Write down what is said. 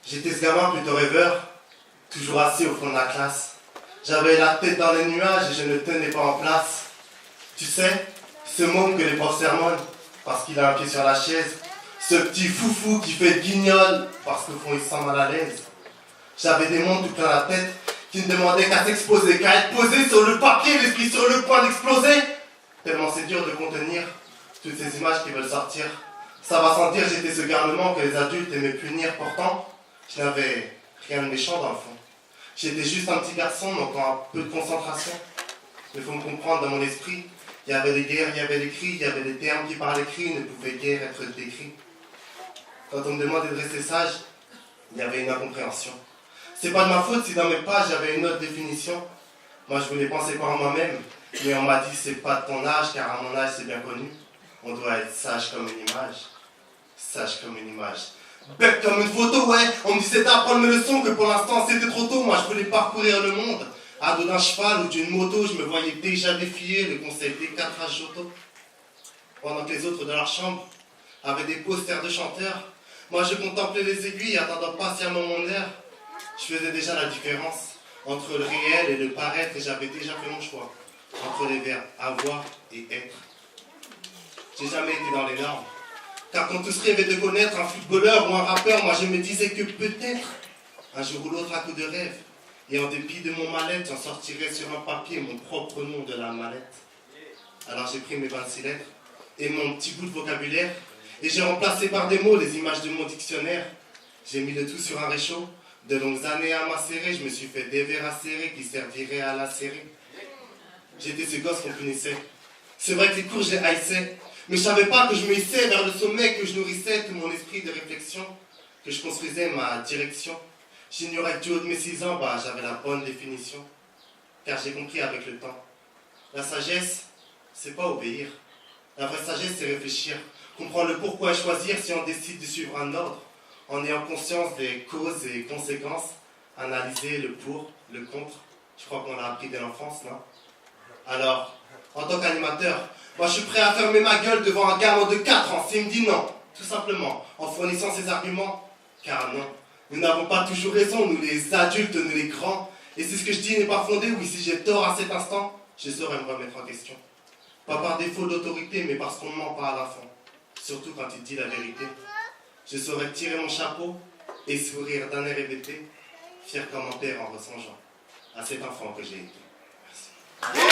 J'étais ce gamin plutôt rêveur, toujours assis au fond de la classe. J'avais la tête dans les nuages et je ne tenais pas en place. Tu sais, ce môme que les profs sermonnent parce qu'il a un pied sur la chaise. Ce petit foufou qui fait guignol parce qu'au fond il se sent mal à l'aise. J'avais des mondes tout plein la tête qui ne demandaient qu'à s'exposer, qu'à être posé sur le papier, l'esprit sur le point d'exploser. Tellement c'est dur de contenir toutes ces images qui veulent sortir. Ça va sans dire, j'étais ce garnement que les adultes aimaient punir. Pourtant, je n'avais rien de méchant dans le fond. J'étais juste un petit garçon manquant un peu de concentration. Il faut me comprendre, dans mon esprit, il y avait des guerres, il y avait des cris, il y avait des termes qui par l'écrit ne pouvaient guère être décrits. Quand on me demandait de rester sage, il y avait une incompréhension. C'est pas de ma faute si dans mes pages j'avais une autre définition. Moi je voulais penser par moi-même, mais on m'a dit c'est pas de ton âge, car à mon âge c'est bien connu. On doit être sage comme une image. Sage comme une image. Bête comme une photo, ouais. On me disait d'apprendre mes leçons, que pour l'instant c'était trop tôt. Moi je voulais parcourir le monde. À dos d'un cheval ou d'une moto, je me voyais déjà défier le conseil des 4 âges auto. Pendant que les autres de leur chambre avaient des posters de chanteurs, moi je contemplais les aiguilles, attendant patiemment mon heure. Je faisais déjà la différence entre le réel et le paraître, et j'avais déjà fait mon choix entre les verbes avoir et être. J'ai jamais été dans les normes, car quand tous rêvaient de connaître un footballeur ou un rappeur, moi je me disais que peut-être, un jour ou l'autre à coup de rêve, et en dépit de mon mal-être, j'en sortirais sur un papier mon propre nom de la mallette. Alors j'ai pris mes 26 lettres et mon petit bout de vocabulaire, et j'ai remplacé par des mots les images de mon dictionnaire. J'ai mis le tout sur un réchaud, de longues années à macérer, je me suis fait des verres acérés qui serviraient à lacérer. J'étais ce gosse qu'on punissait. C'est vrai que les cours je les haïssais, mais je savais pas que je me hissais vers le sommet, que je nourrissais tout mon esprit de réflexion, que je construisais ma direction. J'ignorais que du haut de mes 6 ans, j'avais la bonne définition. Car j'ai compris avec le temps. La sagesse, c'est pas obéir. La vraie sagesse, c'est réfléchir. Comprendre le pourquoi et choisir si on décide de suivre un ordre. En ayant conscience des causes et conséquences. Analyser le pour, le contre. Je crois qu'on l'a appris dès l'enfance, non? Alors, en tant qu'animateur, moi je suis prêt à fermer ma gueule devant un gamin de 4 ans s'il me dit non. Tout simplement, en fournissant ses arguments. Car non. Nous n'avons pas toujours raison, nous les adultes, nous les grands. Et si ce que je dis n'est pas fondé, oui, si j'ai tort à cet instant, je saurais me remettre en question. Pas par défaut d'autorité, mais parce qu'on ne ment pas à l'enfant. Surtout quand il dit la vérité. Je saurais tirer mon chapeau et sourire d'un air hébété, fier comme un père en ressongeant à cet enfant que j'ai été. Merci.